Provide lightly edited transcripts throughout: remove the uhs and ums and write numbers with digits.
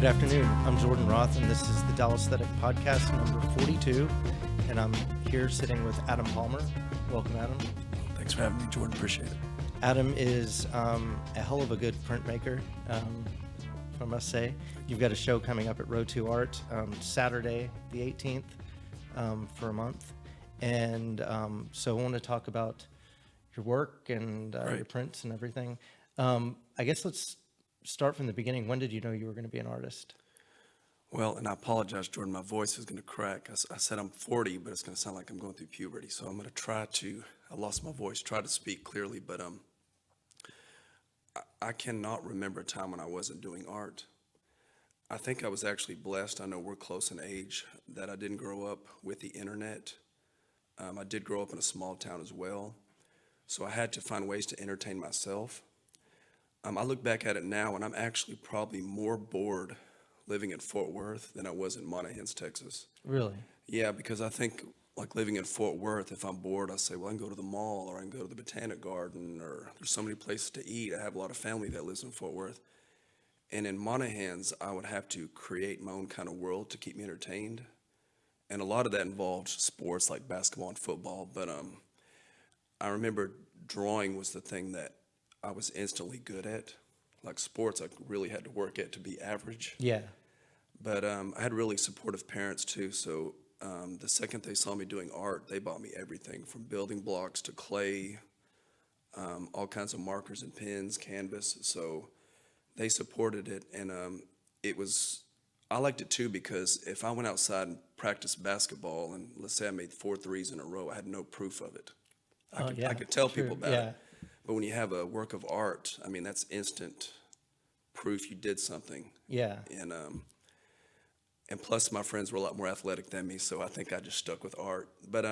Good afternoon. I'm Jordan Roth, and this is the DALLÄSTHETIC podcast number 42. And I'm here sitting with Adam Palmer. Welcome, Adam. Thanks for having me, Jordan. Appreciate it. Adam is a hell of a good printmaker, I must say. You've got a show coming up at Ro2 Art Saturday, the 18th, for a month. And so I want to talk about your work and your prints and everything. I guess let's start from the beginning. When did you know you were going to be an artist? Well, and I apologize, Jordan, my voice is going to crack. I said I'm 40, but it's going to sound like I'm going through puberty. So I'm going to I lost my voice, try to speak clearly, but I cannot remember a time when I wasn't doing art. I think I was actually blessed. I know we're close in age, that I didn't grow up with the internet. I did grow up in a small town as well. So I had to find ways to entertain myself. I look back at it now, and I'm actually probably more bored living in Fort Worth than I was in Monahans, Texas. Really? Yeah, because I think, like living in Fort Worth, if I'm bored, I say, well, I can go to the mall, or I can go to the Botanic Garden, or there's so many places to eat. I have a lot of family that lives in Fort Worth. And in Monahans, I would have to create my own kind of world to keep me entertained. And a lot of that involved sports like basketball and football. But I remember drawing was the thing that I was instantly good at. Like sports, I really had to work at to be average. Yeah. But I had really supportive parents too. So the second they saw me doing art, they bought me everything from building blocks to clay, all kinds of markers and pens, canvas. So they supported it, and I liked it too, because if I went outside and practiced basketball, and let's say I made 4 threes in a row, I had no proof of it. I could tell people about it. But when you have a work of art, I mean, that's instant proof you did something. Yeah. And plus, my friends were a lot more athletic than me, so I think I just stuck with art. But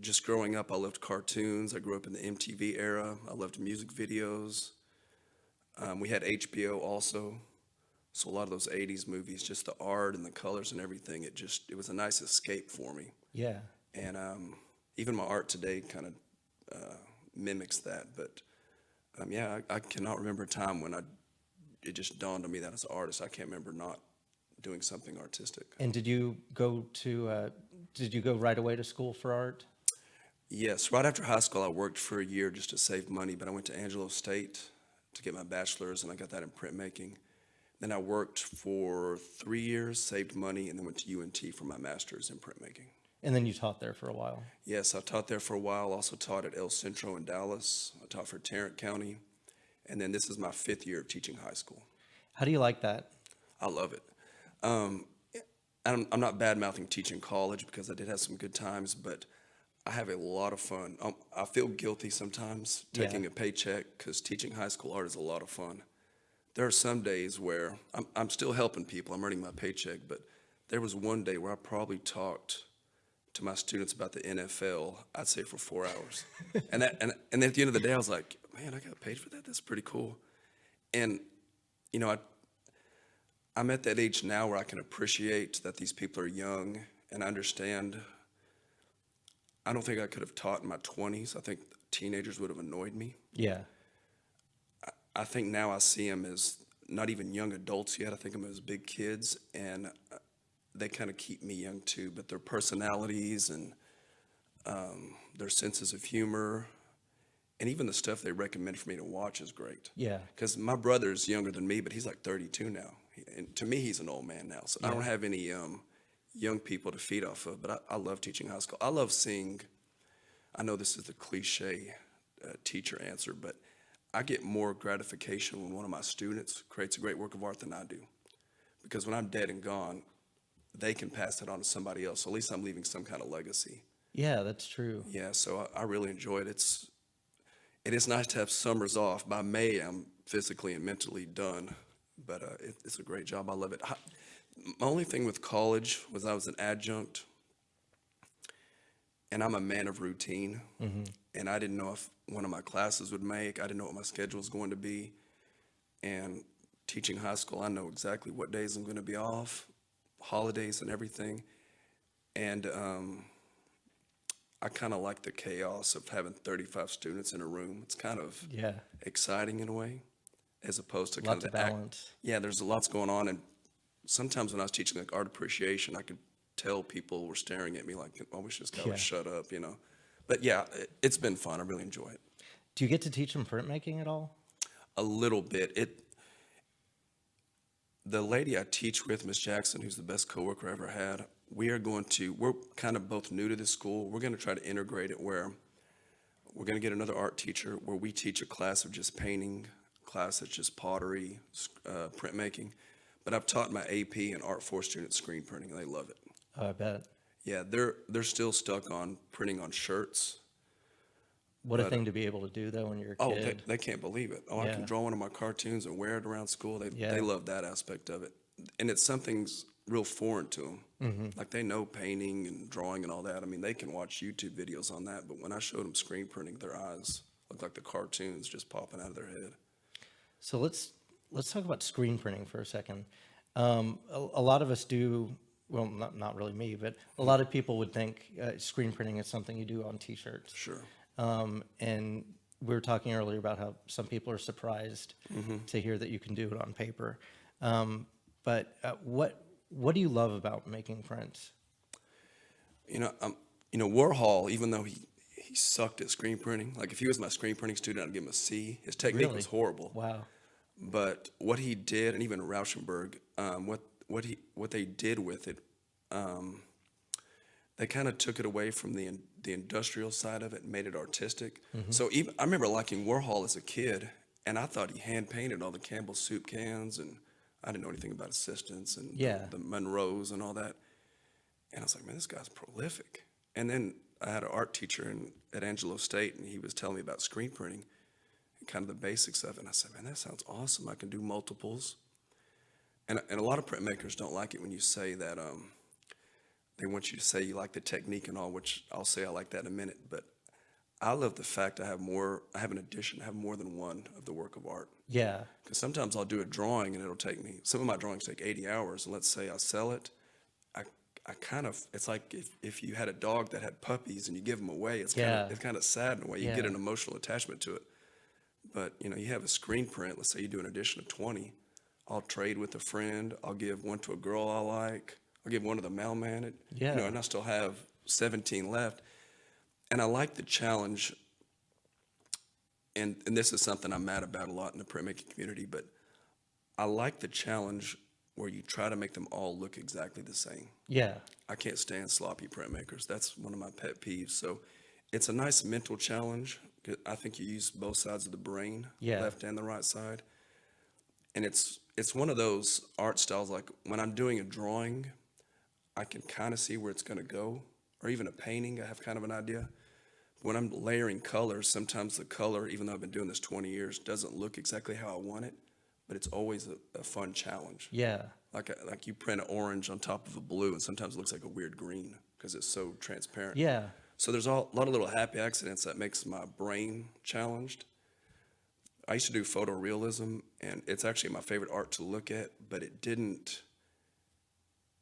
just growing up, I loved cartoons. I grew up in the MTV era. I loved music videos. We had HBO also, so a lot of those 80s movies, just the art and the colors and everything, it was a nice escape for me. Yeah. And even my art today kind of mimics that. But I cannot remember a time when it just dawned on me that as an artist, I can't remember not doing something artistic. And did you go right away to school for art? Yes, right after high school, I worked for a year just to save money, but I went to Angelo State to get my bachelor's, and I got that in printmaking. Then I worked for 3 years, saved money, and then went to UNT for my master's in printmaking. And then you taught there for a while? Yes, I taught there for a while. Also taught at El Centro in Dallas. I taught for Tarrant County. And then this is my 5th year of teaching high school. How do you like that? I love it. I'm not bad-mouthing teaching college, because I did have some good times, but I have a lot of fun. I feel guilty sometimes taking a paycheck, because teaching high school art is a lot of fun. There are some days where I'm still helping people. I'm earning my paycheck, but there was one day where I probably talked to my students about the NFL, I'd say for 4 hours. and at the end of the day, I was like, man, I got paid for that? That's pretty cool. And, you know, I'm at that age now where I can appreciate that these people are young and understand. I don't think I could have taught in my 20s. I think teenagers would have annoyed me. Yeah. I think now I see them as not even young adults yet. I think of them as big kids, and they kind of keep me young too. But their personalities and their senses of humor, and even the stuff they recommend for me to watch is great. Yeah. Because my brother's younger than me, but he's like 32 now. And to me, he's an old man now. So I don't have any young people to feed off of. But I love teaching high school. I love seeing, I know this is the cliche teacher answer, but I get more gratification when one of my students creates a great work of art than I do. Because when I'm dead and gone, they can pass it on to somebody else. So at least I'm leaving some kind of legacy. Yeah, that's true. Yeah, so I really enjoy it. It is nice to have summers off. By May, I'm physically and mentally done. But it's a great job. I love it. My only thing with college was I was an adjunct. And I'm a man of routine. Mm-hmm. And I didn't know if one of my classes would make. I didn't know what my schedule was going to be. And teaching high school, I know exactly what days I'm going to be off, holidays and everything. And I kind of like the chaos of having 35 students in a room. It's kind of exciting in a way, as opposed to kind of the balance. Yeah, there's lots going on, and sometimes when I was teaching like art appreciation, I could tell people were staring at me like, I wish this guy Yeah. would shut up, you know. But yeah, it's been fun. I really enjoy it. Do you get to teach them printmaking at all? A little bit. The lady I teach with, Miss Jackson, who's the best coworker I ever had, we're kind of both new to this school. We're going to try to integrate it where we're going to get another art teacher where we teach a class of just painting, class that's just pottery, printmaking. But I've taught my AP and Art 4 students screen printing, and they love it. Oh, I bet. Yeah, they're still stuck on printing on shirts. What a thing to be able to do, though, when you're a Oh, kid. they can't believe it. Oh, I Yeah. can draw one of my cartoons and wear it around school. They Yeah. they love that aspect of it, and it's something's real foreign to them. Like they know painting and drawing and all that. I mean, they can watch YouTube videos on that, but when I showed them screen printing, their eyes looked like the cartoons just popping out of their head. So let's talk about screen printing for a second. A lot of us do, well, not really me, but a lot of people would think screen printing is something you do on T-shirts. Sure. And we were talking earlier about how some people are surprised to hear that you can do it on paper. But what do you love about making prints? You know, Warhol, even though he sucked at screen printing, like if he was my screen printing student, I'd give him a C. His technique Really? was horrible. Wow. But what he did, and even Rauschenberg, what they did with it, they kind of took it away from the industrial side of it and made it artistic. So even I remember liking Warhol as a kid, and I thought he hand painted all the Campbell soup cans, and I didn't know anything about assistants and Yeah. the Monroes and all that. And I was like, man, this guy's prolific. And then I had an art teacher at Angelo State, and he was telling me about screen printing and kind of the basics of it. And I said, man, that sounds awesome. I can do multiples. And a lot of printmakers don't like it when you say that they want you to say you like the technique and all, which I'll say I like that in a minute. But I love the fact I have an addition, I have more than one of the work of art. Yeah. Because sometimes I'll do a drawing and it'll take me, some of my drawings take 80 hours. And let's say I sell it, I kind of, it's like if you had a dog that had puppies and you give them away, it's kind of sad in a way. You get an emotional attachment to it. But, you know, you have a screen print, let's say you do an edition of 20, I'll trade with a friend, I'll give one to a girl I like, I'll give one to the mailman, Yeah. you know, and I still have 17 left. And I like the challenge, and this is something I'm mad about a lot in the printmaking community, but I like the challenge where you try to make them all look exactly the same. Yeah. I can't stand sloppy printmakers. That's one of my pet peeves. So it's a nice mental challenge. I think you use both sides of the brain, Yeah. left and the right side. And it's one of those art styles, like when I'm doing a drawing, I can kind of see where it's going to go, or even a painting, I have kind of an idea. When I'm layering colors, sometimes the color, even though I've been doing this 20 years, doesn't look exactly how I want it, but it's always a fun challenge. Yeah. Like you print an orange on top of a blue, and sometimes it looks like a weird green because it's so transparent. Yeah. So there's a lot of little happy accidents that makes my brain challenged. I used to do photorealism, and it's actually my favorite art to look at, but it didn't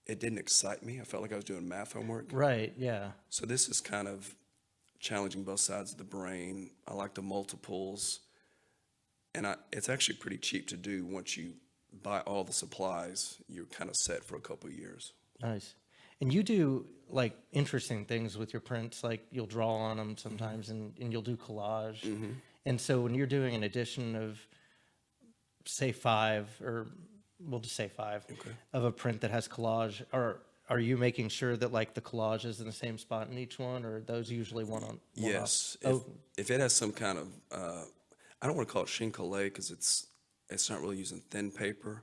excite me. I felt like I was doing math homework. Right. Yeah. So this is kind of challenging both sides of the brain. I like the multiples, and it's actually pretty cheap to do. Once you buy all the supplies, you're kind of set for a couple of years. Nice. And you do like interesting things with your prints, like you'll draw on them sometimes and you'll do collage. And so when you're doing an edition of, say, 5, or we'll just say 5, of a print that has collage, are you making sure that like the collage is in the same spot in each one, or are those usually one on? Yes. If it has some kind of, I don't want to call it chincolé because it's not really using thin paper,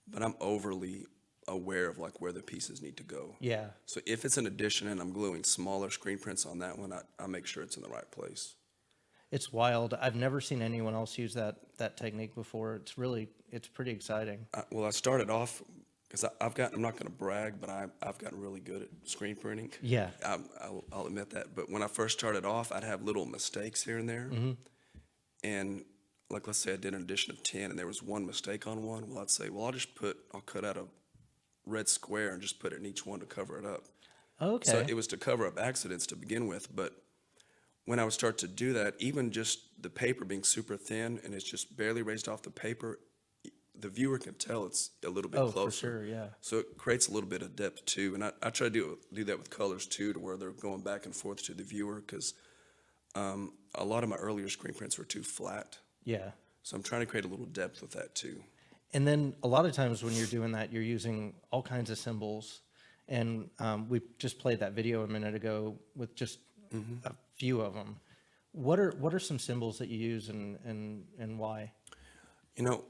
but I'm overly aware of like where the pieces need to go. Yeah. So if it's an edition and I'm gluing smaller screen prints on that one, I make sure it's in the right place. It's wild. I've never seen anyone else use that technique before. It's pretty exciting. Well, I started off because I'm not going to brag, but I've gotten really good at screen printing. Yeah. I'll admit that. But when I first started off, I'd have little mistakes here and there. And like, let's say I did an edition of 10 and there was one mistake on one. Well, I'd say, well, I'll cut out a red square and just put it in each one to cover it up. Okay. So it was to cover up accidents to begin with. But when I would start to do that, even just the paper being super thin and it's just barely raised off the paper, the viewer can tell it's a little bit Oh, closer. for sure, yeah. So it creates a little bit of depth too. And I try to do that with colors too, to where they're going back and forth to the viewer, because a lot of my earlier screen prints were too flat. Yeah. So I'm trying to create a little depth with that too. And then a lot of times when you're doing that, you're using all kinds of symbols. And we just played that video a minute ago with just a few of them. What are some symbols that you use and why? You know,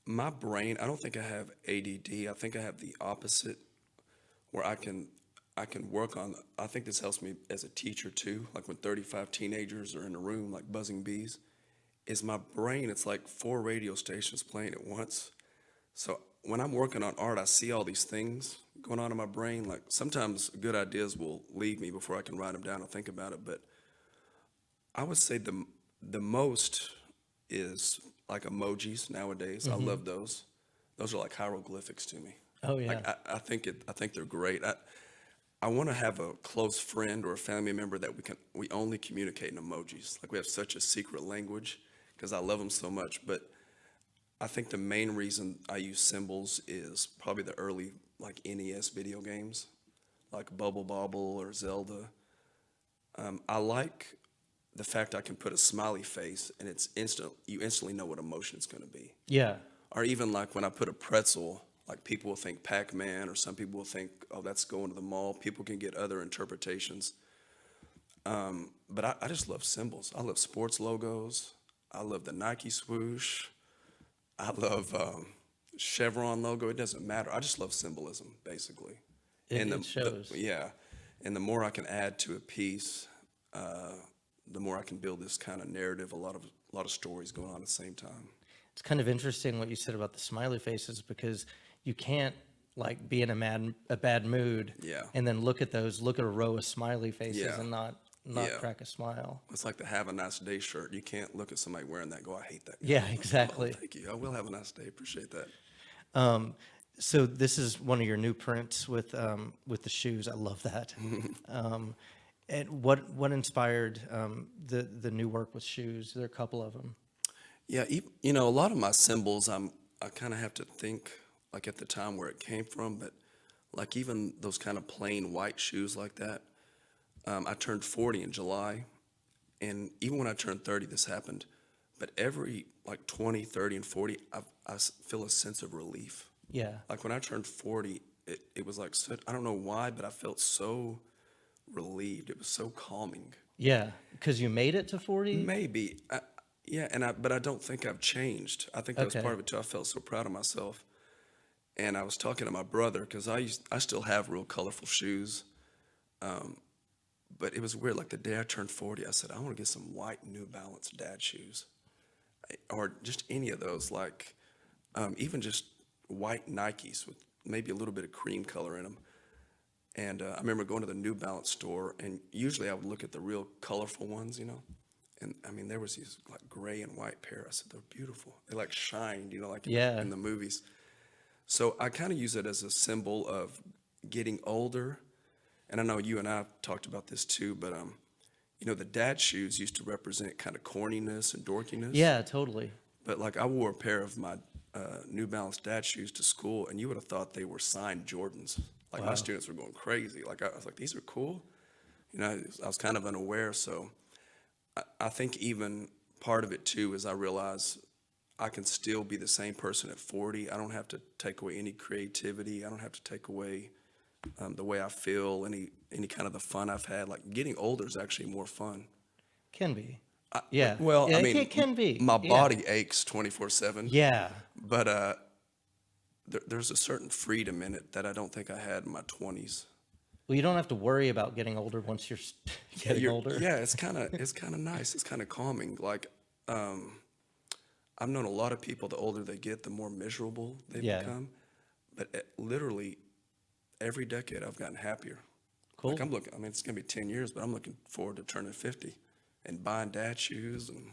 my brain, I don't think I have ADD. I think I have the opposite, where I can work on, I think this helps me as a teacher too, like when 35 teenagers are in a room like buzzing bees, is my brain, it's like 4 radio stations playing at once. So when I'm working on art, I see all these things going on in my brain. Like sometimes good ideas will leave me before I can write them down and think about it. But I would say the most is like emojis nowadays. I love those. Those are like hieroglyphics to me. Oh, yeah. Like I think they're great. I want to have a close friend or a family member that we only communicate in emojis. Like we have such a secret language, because I love them so much. But I think the main reason I use symbols is probably the early like NES video games, like Bubble Bobble or Zelda. I like the fact I can put a smiley face and you instantly know what emotion it's going to be. Yeah. Or even like when I put a pretzel, like people will think Pac-Man, or some people will think, oh, that's going to the mall. People can get other interpretations. But I just love symbols. I love sports logos. I love the Nike swoosh. I love Chevron logo. It doesn't matter. I just love symbolism, basically. It shows. Yeah. And the more I can add to a piece, the more I can build this kind of narrative, a lot of stories going on at the same time. It's kind of interesting what you said about the smiley faces, because you can't like be in a bad mood Yeah. and then look at a row of smiley faces Yeah. and not Yeah. crack a smile. It's like the Have a Nice Day shirt. You can't look at somebody wearing that and go, I hate that guy. Yeah, exactly. Oh, thank you. I will have a nice day. Appreciate that. So this is one of your new prints with the shoes. I love that. And what inspired the new work with shoes? There are a couple of them. Yeah, a lot of my symbols, I kind of have to think like at the time where it came from, but like even those kind of plain white shoes like that. I turned 40 in July, and even when I turned 30, this happened. But every like 20, 30, and 40, I feel a sense of relief. Yeah. Like when I turned 40, it was like, I don't know why, but I felt so relieved. It was so calming. Yeah, because you made it to 40? Maybe. Yeah, but I don't think I've changed. I think that was Okay. part of it too. I felt so proud of myself. And I was talking to my brother, because I still have real colorful shoes. But it was weird. Like the day I turned 40, I said, I want to get some white New Balance dad shoes. Or just any of those, like even just white Nikes with maybe a little bit of cream color in them. And I remember going to the New Balance store, and usually I would look at the real colorful ones, And I mean, there was these like gray and white pair. I said, they're beautiful. They like shined, like Yeah. in the movies. So I kind of use it as a symbol of getting older. And I know you and I have talked about this too, but the dad shoes used to represent kind of corniness and dorkiness. Yeah, totally. But like I wore a pair of my New Balance dad shoes to school, and you would have thought they were signed Jordans. Like my Wow. students were going crazy. Like I was like, these are cool. I was kind of unaware. So I think even part of it too is I realize I can still be the same person at 40. I don't have to take away any creativity. I don't have to take away the way I feel, any kind of the fun I've had. Like getting older is actually more fun. Can be. Yeah. Well, Yeah, I mean, it can be. my Yeah. body aches 24/7. Yeah. But there's a certain freedom in it that I don't think I had in my 20s. Well, you don't have to worry about getting older once you're getting older. Yeah, it's kind of nice. It's kind of calming. Like I've known a lot of people, the older they get, the more miserable they Yeah. become. But literally every decade I've gotten happier. Cool. Like I mean, it's gonna be 10 years, but I'm looking forward to turning 50 and buying dad shoes and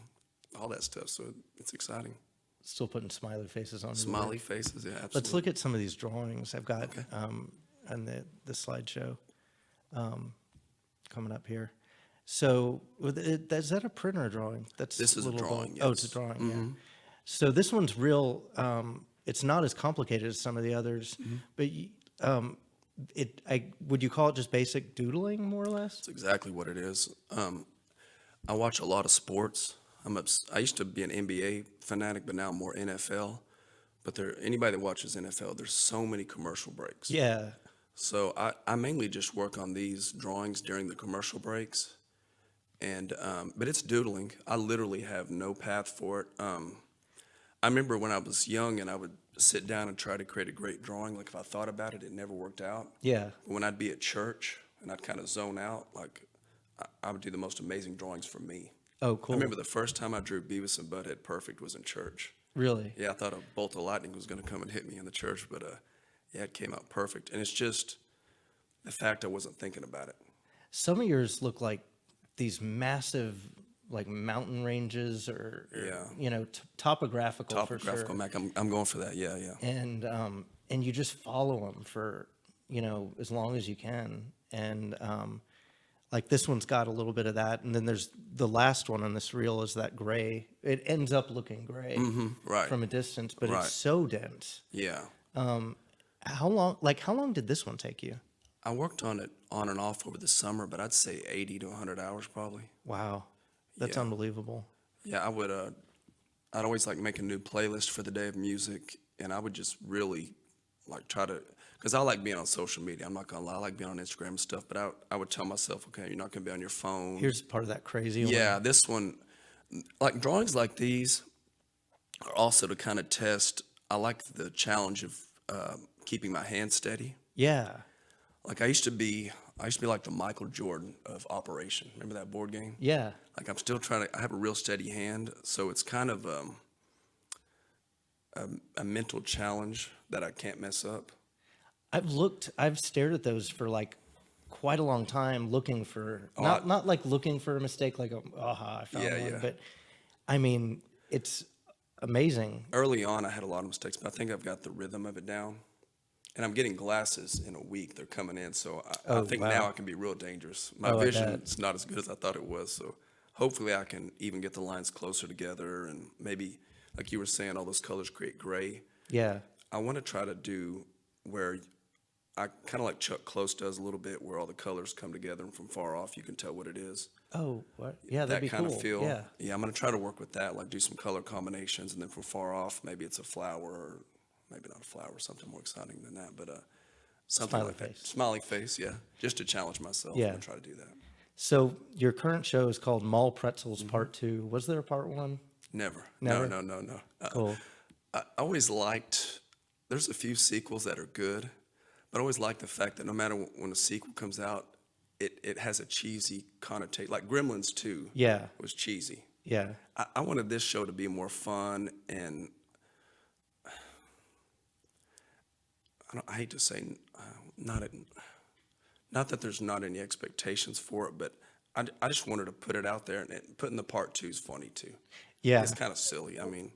all that stuff. So it's exciting. Still putting smiley faces on. your Smiley work. faces, yeah, absolutely. Let's look at some of these drawings I've got on the slideshow coming up here. So is that a printer drawing? That's This is a little drawing, Oh, it's a yes. drawing. So this one's real. It's not as complicated as some of the others, but would you call it just basic doodling, more or less? That's exactly what it is. I watch a lot of sports. I used to be an NBA fanatic, but now I'm more NFL. But anybody that watches NFL, there's so many commercial breaks. Yeah. So I mainly just work on these drawings during the commercial breaks. And but it's doodling. I literally have no path for it. I remember when I was young and I would sit down and try to create a great drawing. Like if I thought about it, it never worked out. Yeah. But when I'd be at church and I'd kind of zone out, like I would do the most amazing drawings for me. Oh, cool. I remember the first time I drew Beavis and Butthead perfect was in church. Really? Yeah, I thought a bolt of lightning was going to come and hit me in the church, but yeah, it came out perfect. And it's just the fact I wasn't thinking about it. Some of yours look like these massive, like mountain ranges, or you know, topographical for sure. Mac, I'm going for that. Yeah, yeah. And you just follow them for, you know, as long as you can. And like this one's got a little bit of that, and then there's the last one on this reel is that gray. It ends up looking gray right. from a distance, but Right. it's so dense. Yeah. How long did this one take you? I worked on it on and off over the summer, but I'd say 80 to 100 hours probably. Wow, that's Yeah. unbelievable. Yeah, I'd always like make a new playlist for the day of music, and I would just really like try to, because I like being on social media. I'm not gonna lie, I like being on Instagram and stuff, but I would tell myself, okay, you're not gonna be on your phone. Here's part of that crazy one. Yeah, this one, like drawings like these are also to kind of test. I like the challenge of keeping my hand steady. Yeah. Like I used to be like the Michael Jordan of Operation. Remember that board game? Yeah. Like I'm still I have a real steady hand, so it's kind of a mental challenge that I can't mess up. I've stared at those for like quite a long time, looking for, not like looking for a mistake, like, aha, I found one, Yeah. but I mean, it's amazing. Early on, I had a lot of mistakes, but I think I've got the rhythm of it down. And I'm getting glasses in a week. They're coming in, so I think wow. now I can be real dangerous. My I bet. vision's not as good as I thought it was, so hopefully I can even get the lines closer together, and maybe, like you were saying, all those colors create gray. Yeah. I want to try to do where I kind of like Chuck Close does a little bit, where all the colors come together and from far off you can tell what it is. Oh, what? Yeah, that'd That be kind cool. of feel. Yeah. Yeah, I'm going to try to work with that, like do some color combinations, and then from far off, maybe it's a flower, or maybe not a flower, something more exciting than that, but something Smiley like that. face. Smiley face, yeah. Just to challenge myself. Yeah. I'm going to try to do that. So your current show is called MALLLL PTETZELZ Part 2. Was there a Part 1? Never. Never? No. Cool. I always liked, there's a few sequels that are good, but I always liked the fact that no matter when a sequel comes out, it has a cheesy connotation. Like Gremlins 2 Yeah. was cheesy. Yeah. I wanted this show to be more fun, and I hate to say, not that there's not any expectations for it, but I just wanted to put it out there, and putting the part 2 is funny too. Yeah. It's kind of silly. I mean,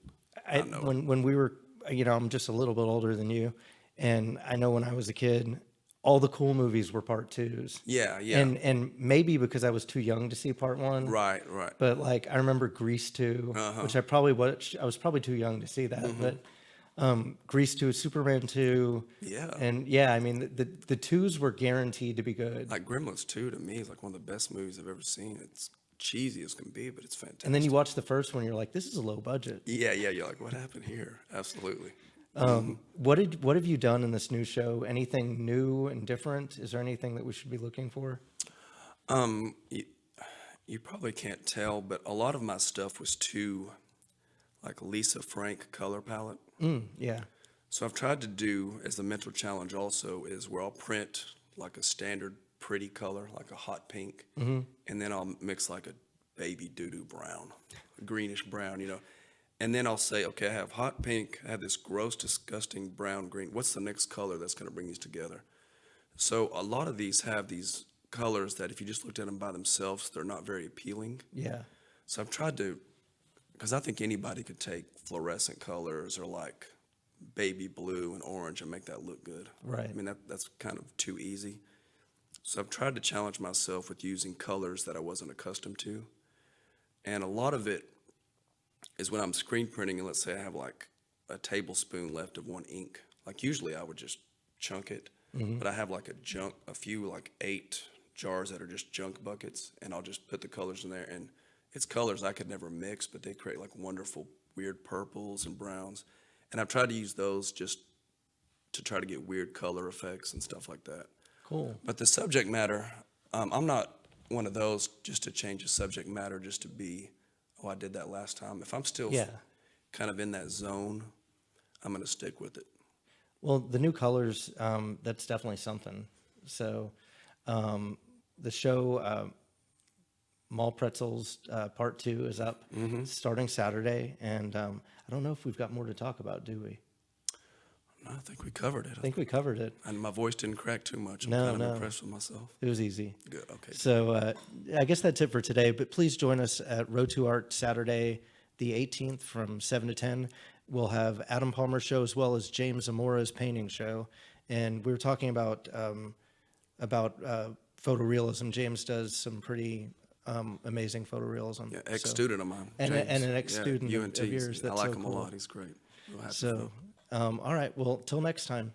I know. When we were, you know, I'm just a little bit older than you, and I know when I was a kid, all the cool movies were Part 2s. Yeah. And maybe because I was too young to see Part 1. Right. But like I remember Grease 2, which I probably watched. I was probably too young to see that, but Grease 2, Superman 2. Yeah. And yeah, I mean the 2s were guaranteed to be good. Like Gremlins 2 to me is like one of the best movies I've ever seen. It's cheesy as can be, but it's fantastic. And then you watch the first one, you're like, this is a low budget. Yeah. You're like, what happened here? Absolutely. What have you done in this new show? Anything new and different? Is there anything that we should be looking for? You probably can't tell, but a lot of my stuff was too like Lisa Frank color palette. Yeah. So I've tried to do, as the mental challenge also, is where I'll print like a standard pretty color, like a hot pink, and then I'll mix like a baby doo-doo brown, a greenish brown, you know. And then I'll say, okay, I have hot pink, I have this gross, disgusting brown green. What's the next color that's going to bring these together? So a lot of these have these colors that if you just looked at them by themselves, they're not very appealing. Yeah. So I've tried to, because I think anybody could take fluorescent colors or like baby blue and orange and make that look good. Right. I mean, that's kind of too easy. So I've tried to challenge myself with using colors that I wasn't accustomed to. And a lot of it is when I'm screen printing and let's say I have like a tablespoon left of one ink. Like usually I would just chunk it, but I have like a few like 8 jars that are just junk buckets, and I'll just put the colors in there, and it's colors I could never mix, but they create like wonderful weird purples and browns. And I've tried to use those just to try to get weird color effects and stuff like that. Cool. But the subject matter, I'm not one of those just to change the subject matter just to be, oh, I did that last time. If I'm still Yeah. kind of in that zone, I'm going to stick with it. Well, the new colors, that's definitely something. So the show MALLLL PTETZELZ Part 2 is up starting Saturday. And I don't know if we've got more to talk about, do we? I think we covered it. I think we covered it. And my voice didn't crack too much. I'm No, kind of no. impressed with myself. It was easy. Good, okay. So I guess that's it for today, but please join us at Ro2 Art Saturday, the 18th from 7 to 10. We'll have Adam Palmer's show as well as James Amora's painting show. And we were talking about photorealism. James does some pretty amazing photorealism. Yeah, ex-student of mine. And James. an ex-student yeah, of UNT. yours. I That's like so him cool. a lot. He's great. Real happy for So, him. all right. Well, till next time.